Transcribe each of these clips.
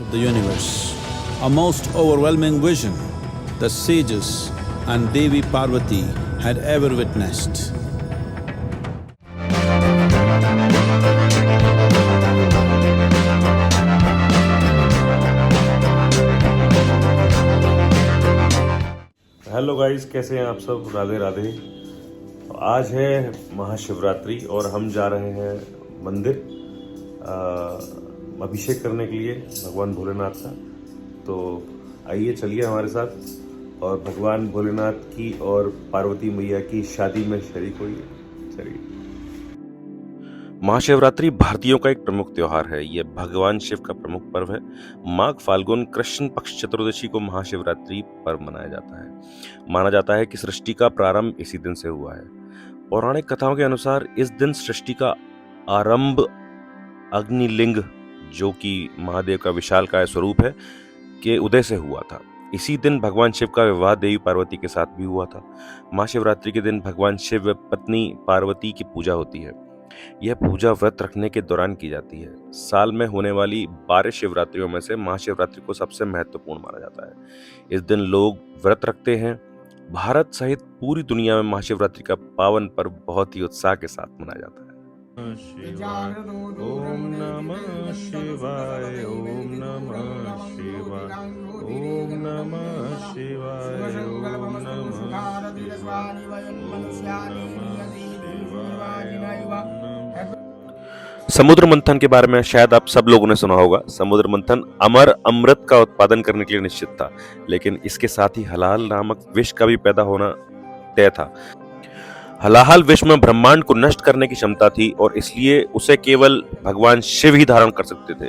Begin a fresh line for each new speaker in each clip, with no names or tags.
of the universe, a most overwhelming vision the sages and Devi Parvati had ever witnessed.
Hello guys, कैसे हैं आप सब? राधे राधे। आज है महाशिवरात्रि और हम जा रहे हैं मंदिर अभिषेक करने के लिए भगवान भोलेनाथ का। तो आइए, चलिए हमारे साथ और भगवान भोलेनाथ की और पार्वती मैया की शादी में शरीक होइए। चलिए। महाशिवरात्रि भारतीयों का एक प्रमुख त्योहार है। यह भगवान शिव का प्रमुख पर्व है। माघ फाल्गुन कृष्ण पक्ष चतुर्दशी को महाशिवरात्रि पर्व मनाया जाता है। माना जाता है कि सृष्टि का प्रारंभ इसी दिन से हुआ है। पौराणिक कथाओं के अनुसार इस दिन सृष्टि का आरंभ अग्निलिंग, जो कि महादेव का विशालकाय स्वरूप है, के उदय से हुआ था। इसी दिन भगवान शिव का विवाह देवी पार्वती के साथ भी हुआ था। महाशिवरात्रि के दिन भगवान शिव व पत्नी पार्वती की पूजा होती है। यह पूजा व्रत रखने के दौरान की जाती है। साल में होने वाली 12 शिवरात्रियों में से महाशिवरात्रि को सबसे महत्वपूर्ण माना जाता है। इस दिन लोग व्रत रखते हैं। भारत सहित पूरी दुनिया में महाशिवरात्रि का पावन पर्व बहुत ही उत्साह के साथ मनाया जाता है। ओम नमः शिवाय, ओम नमः शिवाय, ओम नमः शिवाय, ओम नमः शिवाय। समुद्र मंथन के बारे में शायद आप सब लोगों ने सुना होगा। समुद्र मंथन अमर अमृत का उत्पादन करने के लिए निश्चित था, लेकिन इसके साथ ही हलाहल नामक विष का भी पैदा होना तय था। हलाहल विष में ब्रह्मांड को नष्ट करने की क्षमता थी और इसलिए उसे केवल भगवान शिव ही धारण कर सकते थे।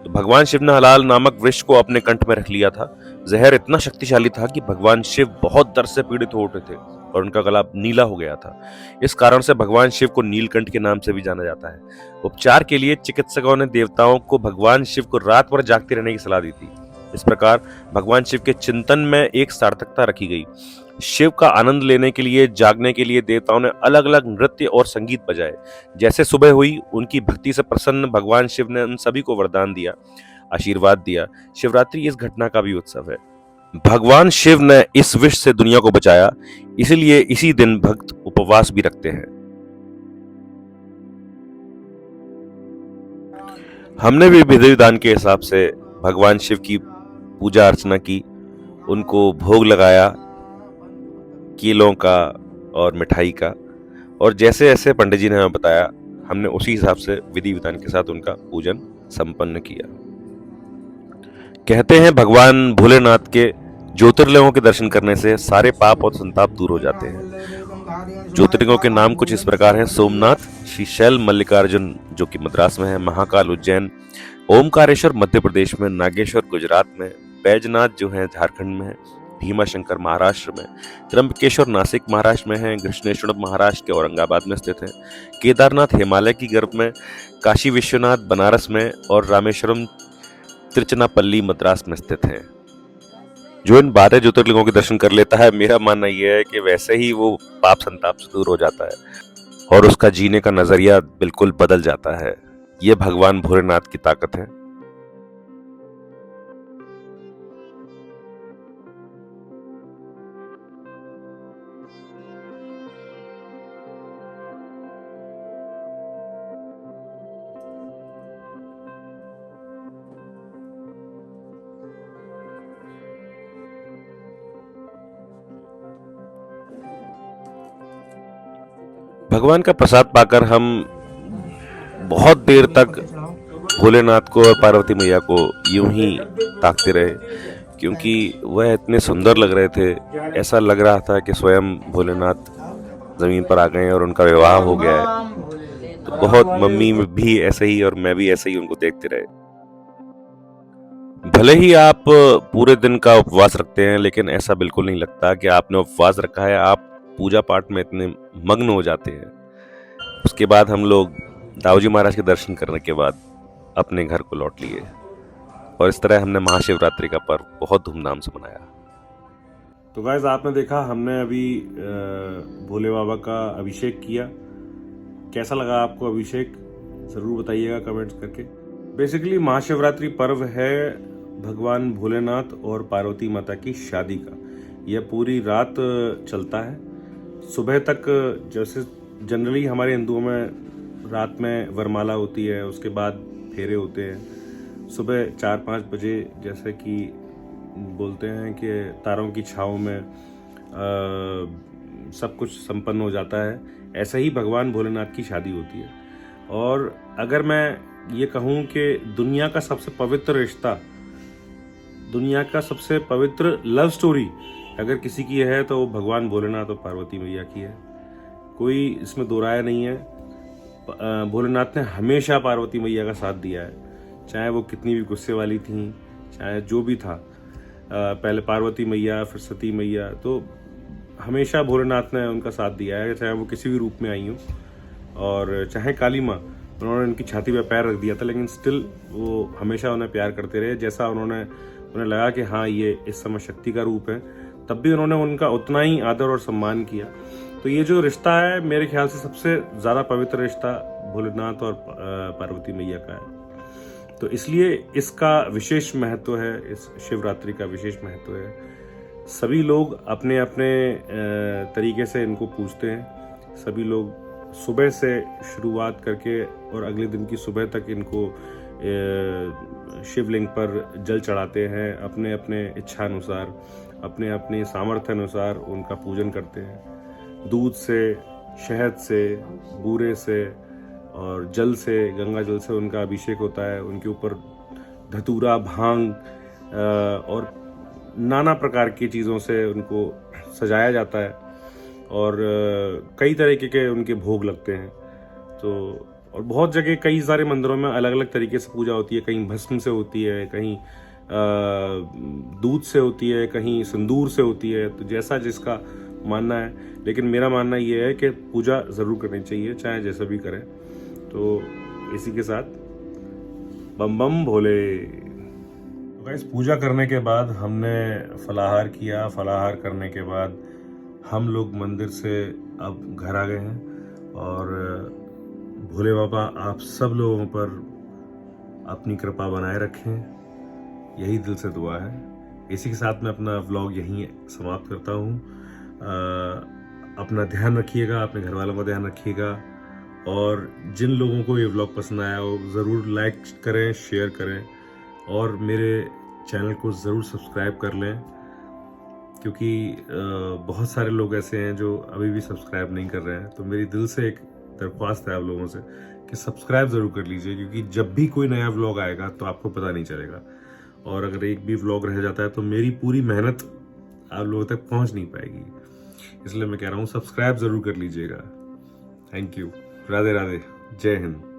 तो भगवान शिव ने हलाहल नामक विष को अपने कंठ में रख लिया था। जहर इतना शक्तिशाली था कि भगवान शिव बहुत दर्द से पीड़ित हो उठे थे और उनका गला नीला हो गया था। इस कारण से भगवान शिव को नीलकंठ के नाम से भी जाना जाता है। उपचार के लिए चिकित्सकों ने देवताओं को भगवान शिव को रात भर जागते रहने की सलाह दी थी। इस प्रकार भगवान शिव के चिंतन में एक सार्थकता रखी गई। शिव का आनंद लेने के लिए, जागने के लिए देवताओं ने अलग अलग नृत्य और संगीत बजाए। जैसे सुबह हुई, उनकी भक्ति से प्रसन्न भगवान शिव ने उन सभी को वरदान दिया, आशीर्वाद दिया। शिवरात्रि इस घटना का भी उत्सव है। भगवान शिव ने इस विष से दुनिया को बचाया, इसलिए इसी दिन भक्त उपवास भी रखते हैं। हमने भी विधि विधान के हिसाब से भगवान शिव की पूजा अर्चना की, उनको भोग लगाया केलों का और मिठाई का, और जैसे जैसे पंडित जी ने हमें बताया, हमने उसी हिसाब से विधि विधान के साथ उनका पूजन संपन्न किया। कहते हैं भगवान भोलेनाथ के ज्योतिर्लिंगों के दर्शन करने से सारे पाप और संताप दूर हो जाते हैं। ज्योतिर्लिंगों के नाम कुछ इस प्रकार हैं: सोमनाथ, श्रीशैल मल्लिकार्जुन जो कि मद्रास में है, महाकाल उज्जैन, ओमकारेश्वर मध्य प्रदेश में, नागेश्वर गुजरात में, बैजनाथ जो है झारखंड में है, भीमाशंकर महाराष्ट्र में, त्र्यंबकेश्वर नासिक महाराष्ट्र में है, कृष्णेश्वर महाराष्ट्र के औरंगाबाद में स्थित है, केदारनाथ हिमालय की गर्भ में, काशी विश्वनाथ बनारस में और रामेश्वरम तिरुचनापल्ली मद्रास में स्थित है। जो इन 12 ज्योतिर्लिंगों के दर्शन कर लेता है, मेरा मानना यह है कि वैसे ही वो पाप संताप से दूर हो जाता है और उसका जीने का नजरिया बिल्कुल बदल जाता है। ये भगवान भोलेनाथ की ताकत है। भगवान का प्रसाद पाकर हम बहुत देर तक भोलेनाथ को और पार्वती मैया को यूं ही ताकते रहे, क्योंकि वह इतने सुंदर लग रहे थे। ऐसा लग रहा था कि स्वयं भोलेनाथ जमीन पर आ गए और उनका विवाह हो गया है। तो बहुत मम्मी भी ऐसे ही और मैं भी ऐसे ही उनको देखते रहे। भले ही आप पूरे दिन का उपवास रखते हैं, लेकिन ऐसा बिल्कुल नहीं लगता कि आपने उपवास रखा है। आप पूजा पाठ में इतने मग्न हो जाते हैं। उसके बाद हम लोग दाऊजी महाराज के दर्शन करने के बाद अपने घर को लौट लिए और इस तरह हमने महाशिवरात्रि का पर्व बहुत धूमधाम से मनाया। तो गाइस, आपने देखा हमने अभी भोले बाबा का अभिषेक किया। कैसा लगा आपको अभिषेक? जरूर बताइएगा कमेंट्स करके। बेसिकली महाशिवरात्रि पर्व है भगवान भोलेनाथ और पार्वती माता की शादी का। यह पूरी रात चलता है, सुबह तक। जैसे जनरली हमारे हिंदुओं में रात में वरमाला होती है, उसके बाद फेरे होते हैं। सुबह 4-5 बजे जैसे कि बोलते हैं कि तारों की छाँव में सब कुछ संपन्न हो जाता है। ऐसा ही भगवान भोलेनाथ की शादी होती है। और अगर मैं ये कहूँ कि दुनिया का सबसे पवित्र रिश्ता, दुनिया का सबसे पवित्र लव स्टोरी अगर किसी की है तो वो भगवान भोलेनाथ और पार्वती मैया की है। कोई इसमें दो राय नहीं है। भोलेनाथ ने हमेशा पार्वती मैया का साथ दिया है, चाहे वो कितनी भी गुस्से वाली थी, चाहे जो भी था। पहले पार्वती मैया, फिर सती मैया, तो हमेशा भोलेनाथ ने उनका साथ दिया है, चाहे वो किसी भी रूप में आई हो। और चाहे काली माँ, उन्होंने उनकी छाती पर पैर रख दिया था, लेकिन स्टिल वो हमेशा उन्हें प्यार करते रहे। जैसा उन्हें लगा कि हाँ ये इस समय शक्ति का रूप है, तब भी उन्होंने उनका उतना ही आदर और सम्मान किया। तो ये जो रिश्ता है, मेरे ख्याल से सबसे ज़्यादा पवित्र रिश्ता भोलेनाथ और पार्वती मैया का है। तो इसलिए इसका विशेष महत्व है, इस शिवरात्रि का विशेष महत्व है। सभी लोग अपने अपने तरीके से इनको पूजते हैं। सभी लोग सुबह से शुरुआत करके और अगले दिन की सुबह तक इनको शिवलिंग पर जल चढ़ाते हैं। अपने अपने इच्छा अनुसार, अपने अपने सामर्थ्य अनुसार उनका पूजन करते हैं। दूध से, शहद से, बूरे से और जल से, गंगा जल से उनका अभिषेक होता है। उनके ऊपर धतूरा, भांग और नाना प्रकार की चीज़ों से उनको सजाया जाता है। और कई तरीके के उनके भोग लगते हैं। तो और बहुत जगह, कई सारे मंदिरों में अलग अलग तरीके से पूजा होती है। कहीं भस्म से होती है, कहीं दूध से होती है, कहीं सिंदूर से होती है। तो जैसा जिसका मानना है, लेकिन मेरा मानना ये है कि पूजा ज़रूर करनी चाहिए, चाहे जैसा भी करें। तो इसी के साथ बम बम भोले। तो गाइस, पूजा करने के बाद हमने फलाहार किया। फलाहार करने के बाद हम लोग मंदिर से अब घर आ गए हैं। और भोले बाबा आप सब लोगों पर अपनी कृपा बनाए रखें, यही दिल से दुआ है। इसी के साथ मैं अपना व्लॉग यहीं समाप्त करता हूँ। अपना ध्यान रखिएगा, अपने घर वालों का ध्यान रखिएगा। और जिन लोगों को ये व्लॉग पसंद आया वो ज़रूर लाइक करें, शेयर करें और मेरे चैनल को ज़रूर सब्सक्राइब कर लें, क्योंकि बहुत सारे लोग ऐसे हैं जो अभी भी सब्सक्राइब नहीं कर रहे हैं। तो मेरी दिल से एक दरख्वास्त है आप लोगों से कि सब्सक्राइब ज़रूर कर लीजिए, क्योंकि जब भी कोई नया व्लॉग आएगा तो आपको पता नहीं चलेगा। और अगर एक भी व्लॉग रह जाता है तो मेरी पूरी मेहनत आप लोगों तक पहुंच नहीं पाएगी। इसलिए मैं कह रहा हूँ सब्सक्राइब ज़रूर कर लीजिएगा। Thank you. राधे राधे। जय हिंद।